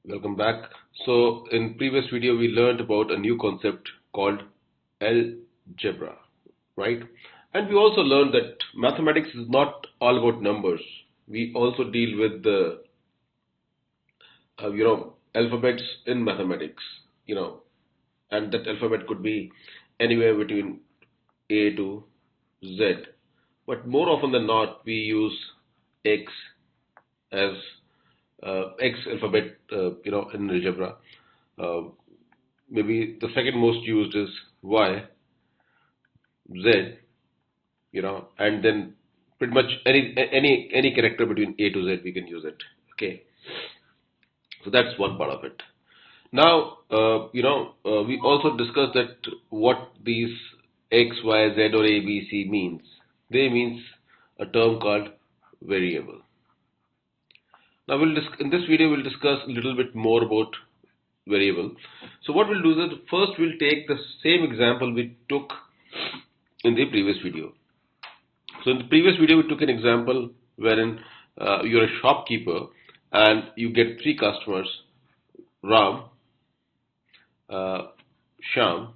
Welcome back. So in previous video we learned about a new concept called algebra, right? And we also learned that mathematics is not all about numbers. We also deal with the alphabets in mathematics, and that alphabet could be anywhere between A to Z. But more often than not, we use X as X alphabet, in algebra. Uh, Maybe the second most used is Y, Z, and then pretty much any character between A to Z we can use it. Okay, so that's one part of it. Now, we also discussed that what these X, Y, Z or A, B, C means. They means a term called variable. Now, in this video we'll discuss a little bit more about variable. So what we'll do is that first we'll take the same example we took in the previous video. So in the previous video we took an example wherein you're a shopkeeper and you get three customers: Ram, Sham,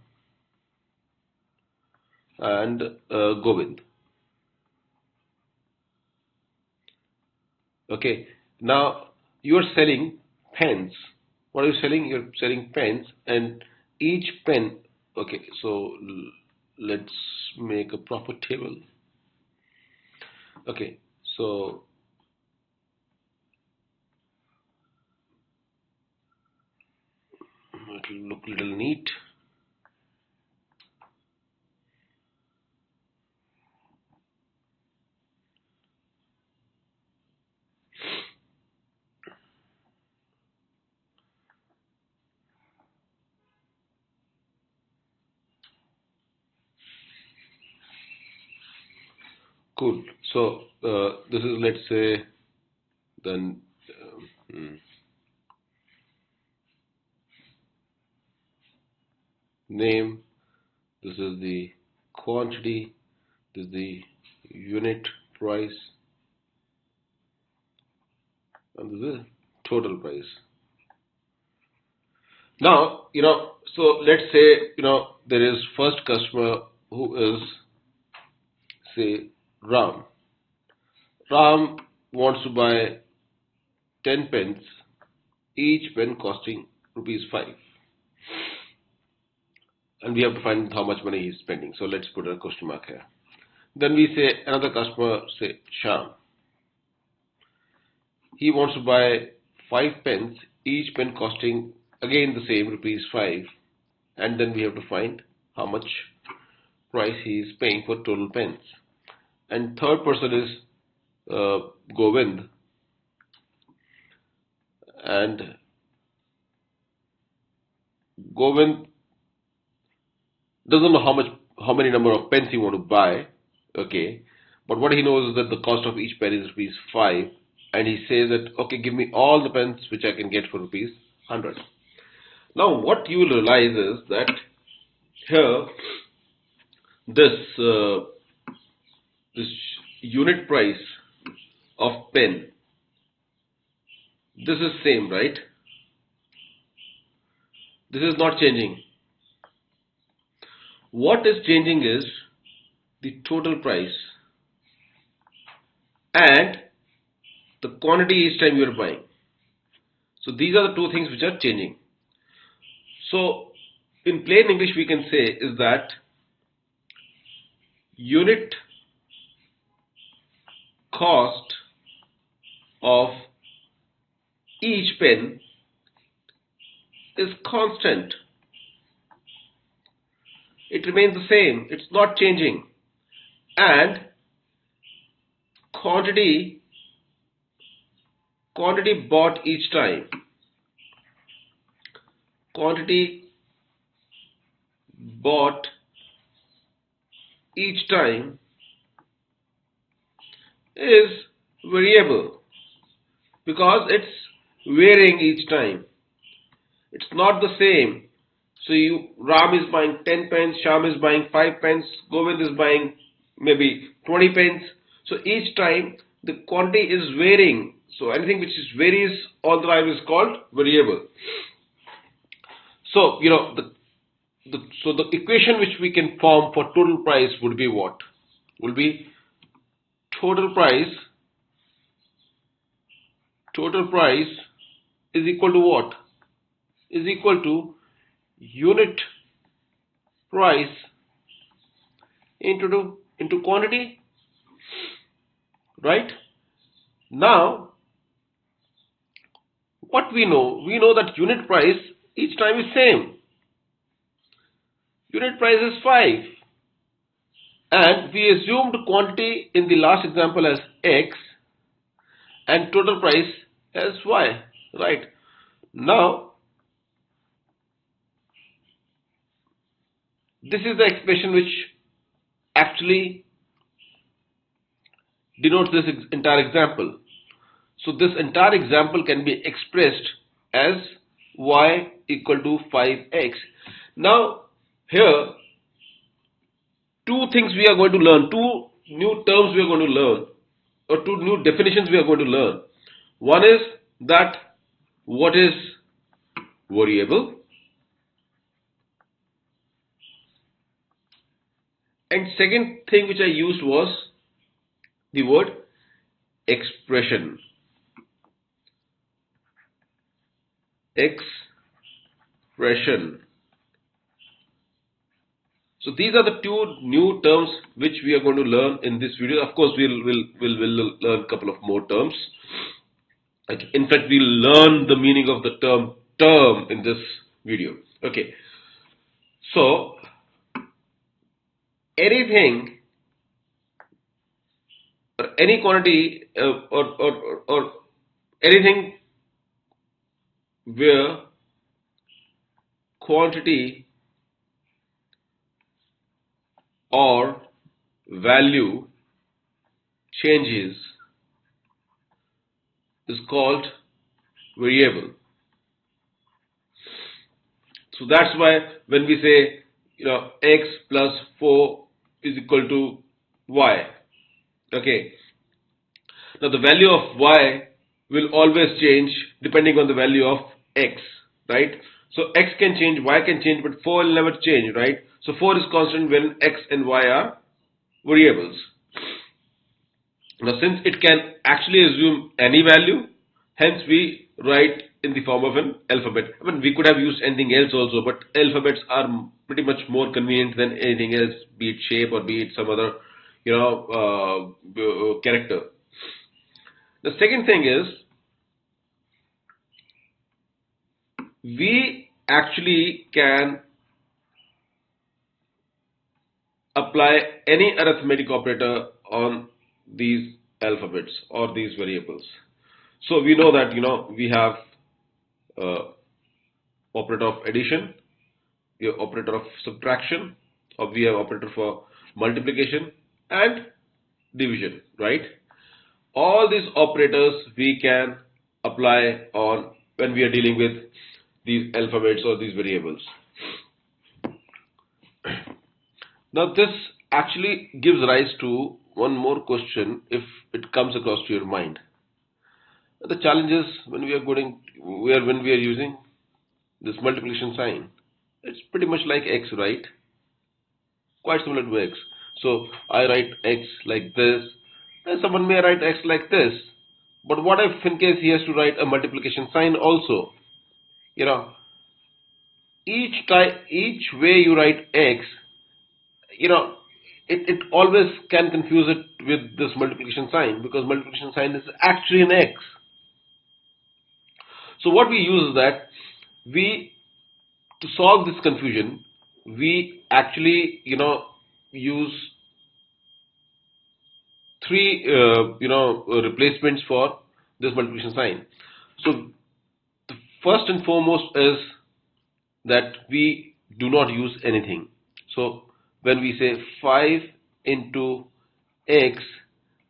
and Govind. Okay, now you are selling pens. What are you selling? You're selling pens, and each pen. Okay, so let's make a proper table. Okay, so it will look a little neat. Cool. So this is, let's say, then name. This is the quantity. This is the unit price, and this is total price. Now, so let's say, there is first customer who is, say, Ram. Ram wants to buy 10 pens, each pen costing rupees 5. And we have to find how much money he's spending. So let's put a question mark here. Then we say another customer, say Sham. He wants to buy 5 pens, each pen costing again the same rupees 5. And then we have to find how much price he is paying for total pens. And third person is Govind, and Govind doesn't know how many number of pens he want to buy, okay, but what he knows is that the cost of each pen is rupees 5, and he says that, okay, give me all the pens which I can get for rupees 100. Now what you will realize is that here this unit price of pen, this is same, right? This is not changing. What is changing is the total price and the quantity each time you are buying. So these are the two things which are changing. So in plain English we can say is that unit cost of each pen is constant. It remains the same. It's not changing. And quantity bought each time. Quantity bought each time is variable because it's varying each time. It's not the same. So Ram is buying 10 pens, Sham is buying 5 pens, Govind is buying maybe 20 pens. So each time the quantity is varying. So anything which is varies all the time is called variable. So so the equation which we can form for total price would be what? Will be total price. Total price is equal to what? Is equal to unit price into quantity, right? Now, what we know that unit price each time is same. Unit price is 5, and we assumed quantity in the last example as X and total price as Y, right? Now, this is the expression which actually denotes this entire example. So this entire example can be expressed as y equal to 5x. Now here two things we are going to learn, two new terms we are going to learn, or two new definitions we are going to learn. One is that what is variable, and second thing which I used was the word expression. Expression. So these are the two new terms which we are going to learn in this video. Of course, we'll learn a couple of more terms. In fact, we'll learn the meaning of the term in this video. Okay. So anything or any quantity or anything where quantity or value changes is called variable. So that's why when we say x plus 4 is equal to y. Okay. Now the value of y will always change depending on the value of x, right? So x can change, y can change, but 4 will never change, right? So 4 is constant when x and y are variables. Now since it can actually assume any value, hence we write in the form of an alphabet. I mean, we could have used anything else also, but alphabets are pretty much more convenient than anything else, be it shape or be it some other character. The second thing is, we actually can apply any arithmetic operator on these alphabets or these variables. So we know that we have operator of addition, we have operator of subtraction, or we have operator for multiplication and division, right? All these operators we can apply on when we are dealing with these alphabets or these variables. Now this actually gives rise to one more question if it comes across to your mind. The challenge is when we are using this multiplication sign, it's pretty much like x, right? Quite similar to x. So I write x like this, and someone may write x like this. But what if in case he has to write a multiplication sign also? Each way you write x, it always can confuse it with this multiplication sign, because multiplication sign is actually an x. So what we use is that to solve this confusion, we actually use three replacements for this multiplication sign. So the first and foremost is that we do not use anything. So when we say 5 into x,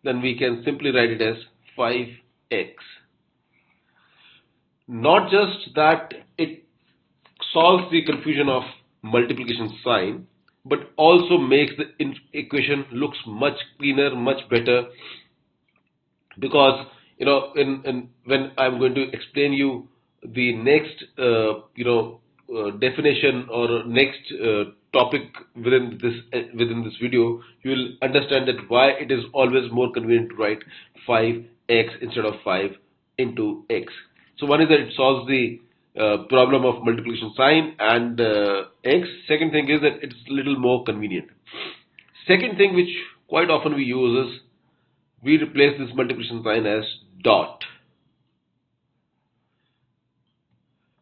then we can simply write it as 5x. Not just that it solves the confusion of multiplication sign, but also makes the equation looks much cleaner, much better, because in when I'm going to explain you the next definition or next topic within this video, you will understand that why it is always more convenient to write 5x instead of 5 into x. So one is that it solves the problem of multiplication sign and x. Second thing is that it's a little more convenient. Second thing which quite often we use is we replace this multiplication sign as dot.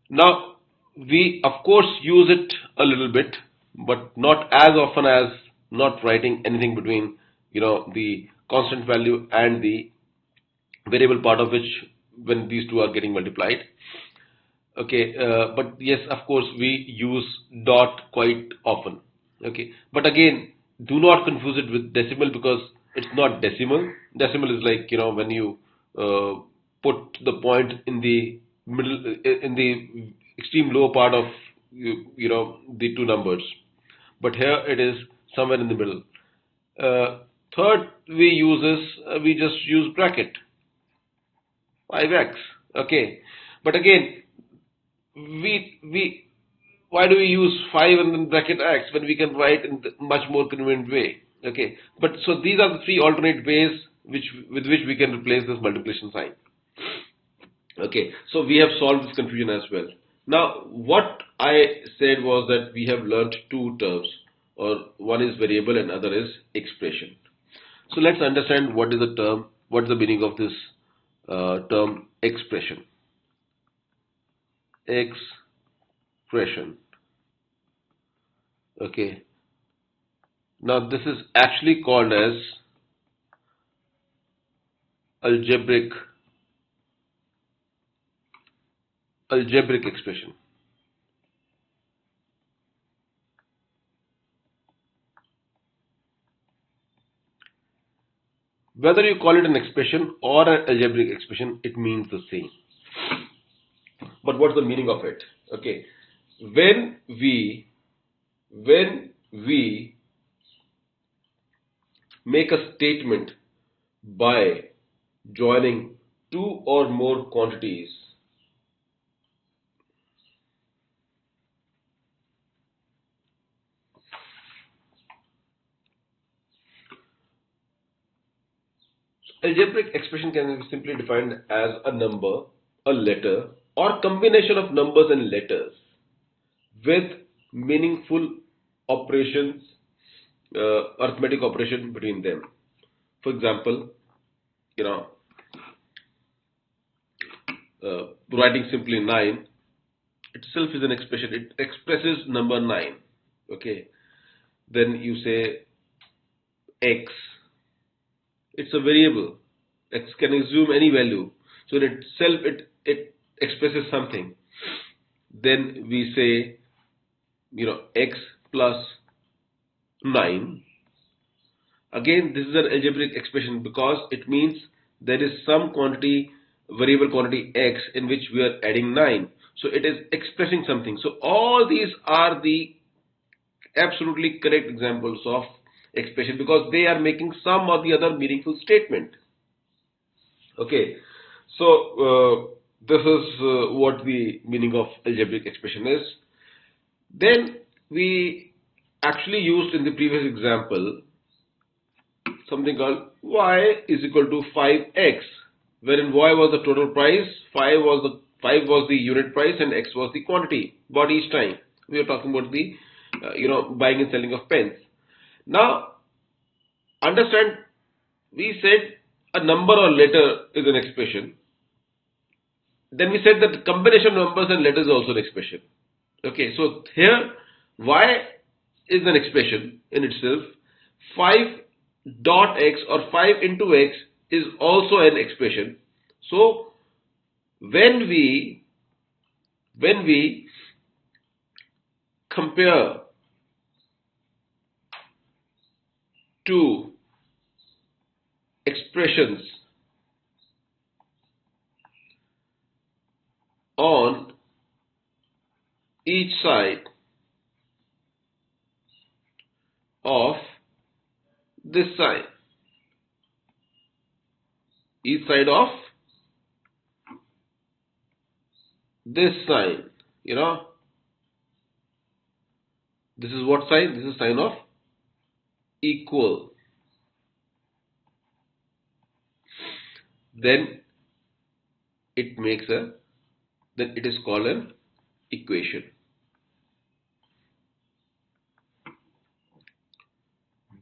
Now, we of course use it a little bit, but not as often as not writing anything between, the constant value and the variable part of which when these two are getting multiplied. Okay, but yes, of course, we use dot quite often. Okay, but again, do not confuse it with decimal because it's not decimal. Decimal is like, when you put the point in the middle, in the extreme low part of the two numbers. But here it is somewhere in the middle. Third, we just use bracket 5x. Okay, but again, we why do we use 5 and then bracket x when we can write in the much more convenient way? Okay, but so these are the three alternate ways with which we can replace this multiplication sign. Okay, so we have solved this confusion as well. Now what I said was that we have learnt two terms, or one is variable and other is expression. So let's understand what is the term, what is the meaning of this term expression. Expression. Okay. Now this is actually called as algebraic expression. Whether you call it an expression or an algebraic expression, it means the same. But what's the meaning of it? Okay. When we make a statement by joining two or more quantities, algebraic expression can be simply defined as a number, a letter, or combination of numbers and letters with meaningful operations, arithmetic operation between them. For example, you know, writing simply 9 itself is an expression. It expresses number 9. Okay. Then you say x. It's a variable. X can assume any value. So in itself, it expresses something. Then we say, x plus 9. Again, this is an algebraic expression because it means there is some quantity, variable quantity x, in which we are adding 9. So it is expressing something. So all these are the absolutely correct examples of expression because they are making some or the other meaningful statement. Okay, so this is what the meaning of algebraic expression is. Then we actually used in the previous example something called y is equal to 5x, wherein y was the total price, 5 was the unit price, and x was the quantity bought each time. We are talking about the buying and selling of pens. Now understand, we said a number or letter is an expression. Then we said that the combination of numbers and letters is also an expression. Okay, so here y is an expression in itself. 5 dot x or 5 into x is also an expression. So when we compare two expressions on each side of this sign, each side of this sign. This is what sign? This is sign of equal. Then it makes a, then it is called an equation.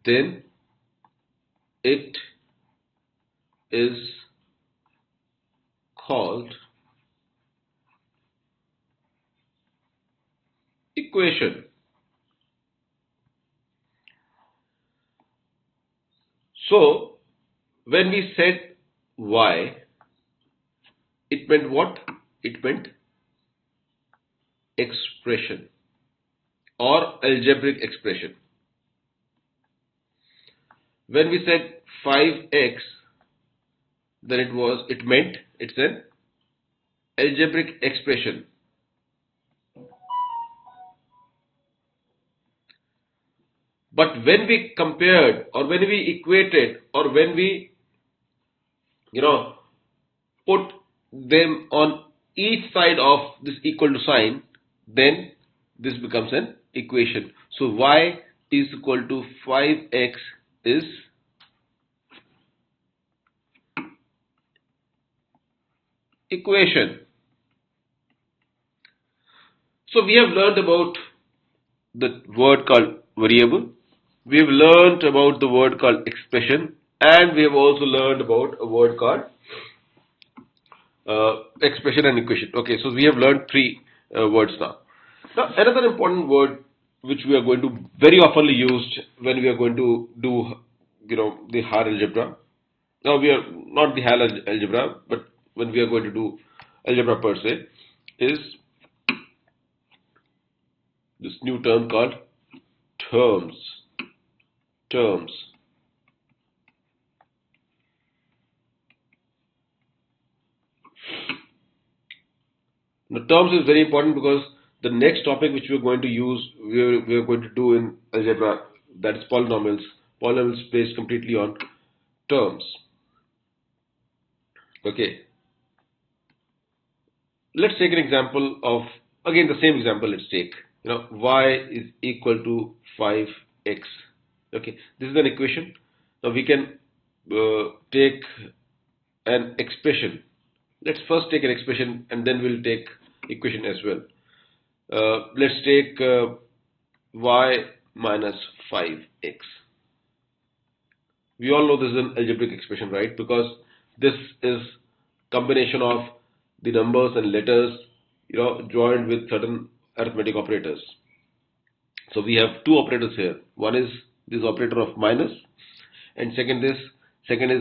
Then it is called equation. So when we said y, it meant what? It meant expression or algebraic expression. When we said 5x, then it meant it's an algebraic expression. But when we compared or when we equated or when we put them on each side of this equal to sign, then this becomes an equation. So y is equal to 5x is equation. So we have learned about the word called variable, we have learned about the word called expression, and we have also learned about a word called expression and equation. Okay, so we have learned three words now. Now another important word which we are going to very oftenly used when we are going to do the hard algebra. Now we are not the hard algebra, but when we are going to do algebra per se, is this new term called terms. Terms. Now, terms is very important because the next topic which we are going to use, we are going to do in algebra, that is polynomials. Polynomials based completely on terms. Okay. Let's take an example of, again the same example. Let's take, y is equal to 5x. Okay, this is an equation. Now we can take an expression. Let's first take an expression and then we'll take equation as well. Let's take y minus 5x. We all know this is an algebraic expression, right? Because this is combination of the numbers and letters, joined with certain arithmetic operators. So we have two operators here. One is this operator of minus, and second is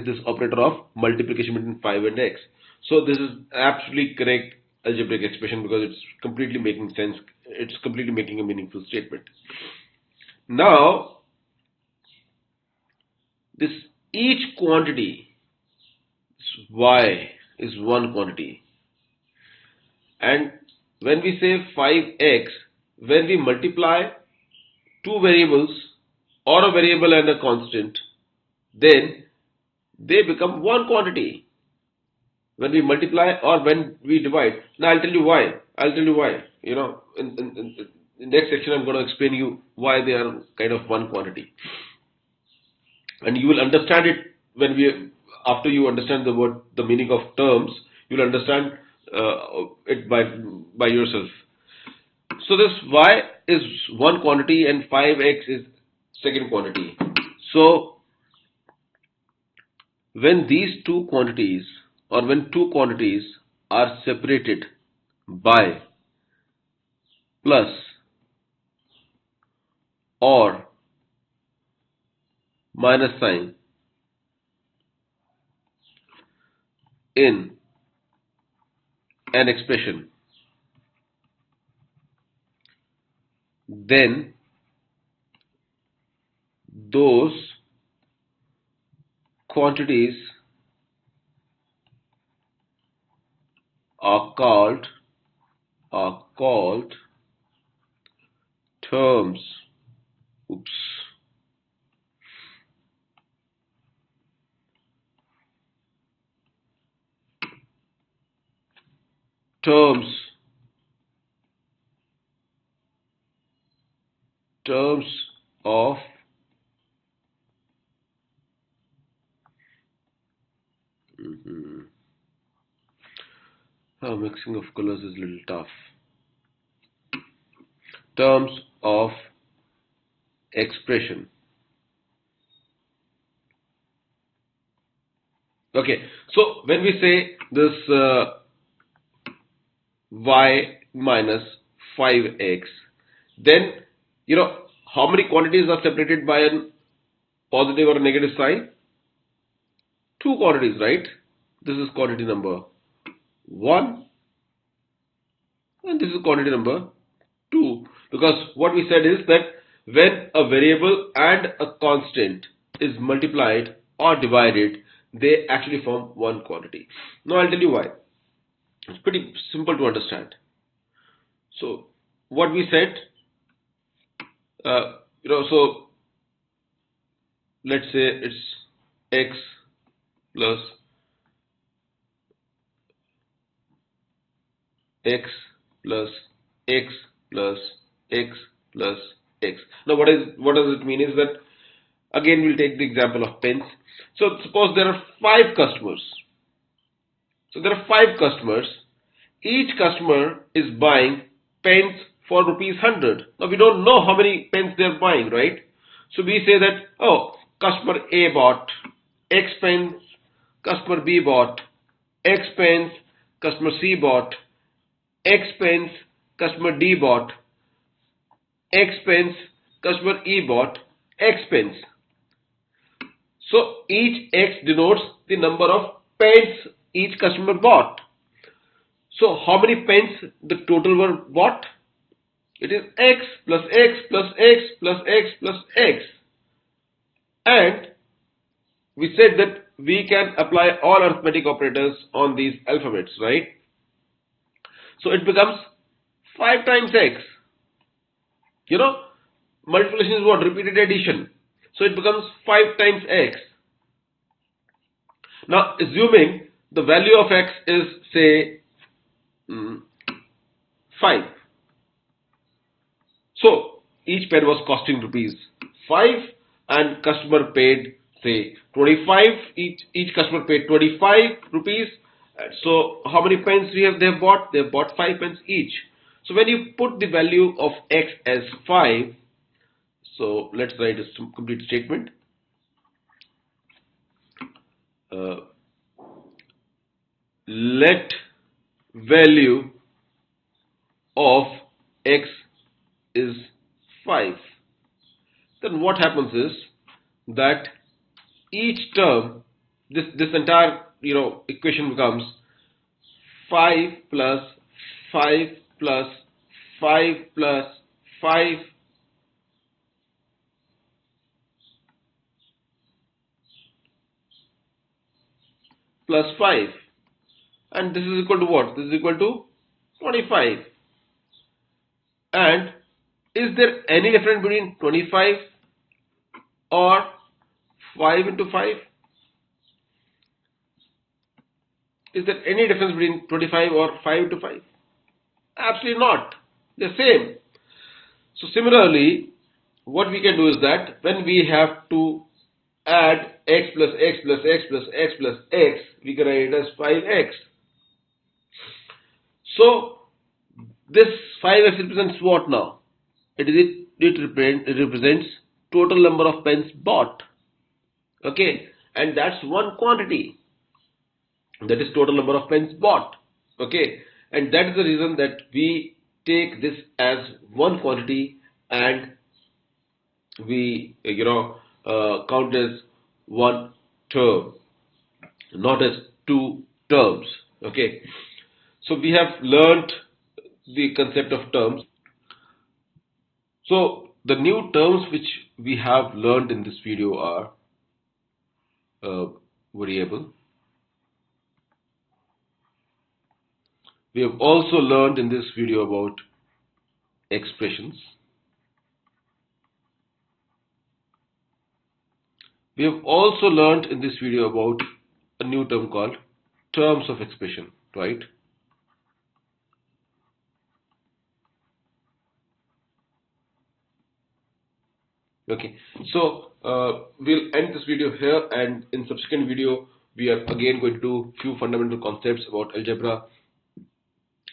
this operator of multiplication between 5 and x. So this is absolutely correct algebraic expression because it's completely making sense. It's completely making a meaningful statement. Now, this each quantity, y is one quantity, and when we say 5x, when we multiply two variables or a variable and a constant, then they become one quantity. When we multiply or when we divide. Now I'll tell you why. In the next section I'm going to explain you why they are kind of one quantity. And you will understand it after you understand the meaning of terms, you'll understand it by yourself. So this y is one quantity and 5x is second quantity. So when these two quantities or when two quantities are separated by plus or minus sign in an expression, then those quantities are called terms. Oops. terms terms of mixing of colors is a little tough. Terms of expression. Okay, so when we say this y minus 5x, then how many quantities are separated by a positive or a negative sign? Two quantities, right? This is quantity number 1 and this is quantity number 2, because what we said is that when a variable and a constant is multiplied or divided, they actually form one quantity. Now I'll tell you why. It's pretty simple to understand. So what we said, so let's say it's x plus x plus x plus x plus x. Now what does it mean is that, again we'll take the example of pens. So suppose there are 5 customers. So there are 5 customers. Each customer is buying pens for rupees 100. Now we don't know how many pens they are buying, right? So we say that, oh, customer A bought X pens, customer B bought X pens, customer C bought X pens, customer D bought X pens, customer E bought X pens. So each X denotes the number of pens each customer bought. So how many pens the total were bought? It is X plus X plus X plus X plus X. And we said that we can apply all arithmetic operators on these alphabets, right? So it becomes 5 times X. Multiplication is what? Repeated addition. So it becomes 5 times X. Now assuming the value of X is say 5. So each pen was costing rupees 5 and customer paid say 25. Each customer paid 25 rupees. So how many pens they have bought? They have bought 5 pens each. So when you put the value of X as 5, so let's write a complete statement. Let value of X is 5. Then what happens is that each term, this entire equation becomes 5 plus 5 plus 5 plus 5 plus 5, and this is equal to what? This is equal to 25. And is there any difference between 25 or 5 into 5? Is there any difference between 25 or 5 into 5? Absolutely not. They're same. So similarly, what we can do is that when we have to add x plus x plus x plus x plus x, we can write it as 5x. So this 5x represents what now? It represents total number of pens bought. Okay, and that's one quantity. That is total number of pens bought. Okay, and that is the reason that we take this as one quantity and we count as one term, not as two terms. Okay, so we have learnt the concept of terms. So the new terms which we have learned in this video are variable. We have also learned in this video about expressions. We have also learned in this video about a new term called terms of expression, right? Okay, so we'll end this video here, and in subsequent video we are again going to do few fundamental concepts about algebra,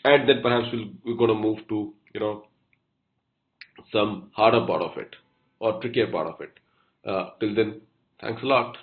and then perhaps we're going to move to some harder part of it or trickier part of it. Till then, thanks a lot.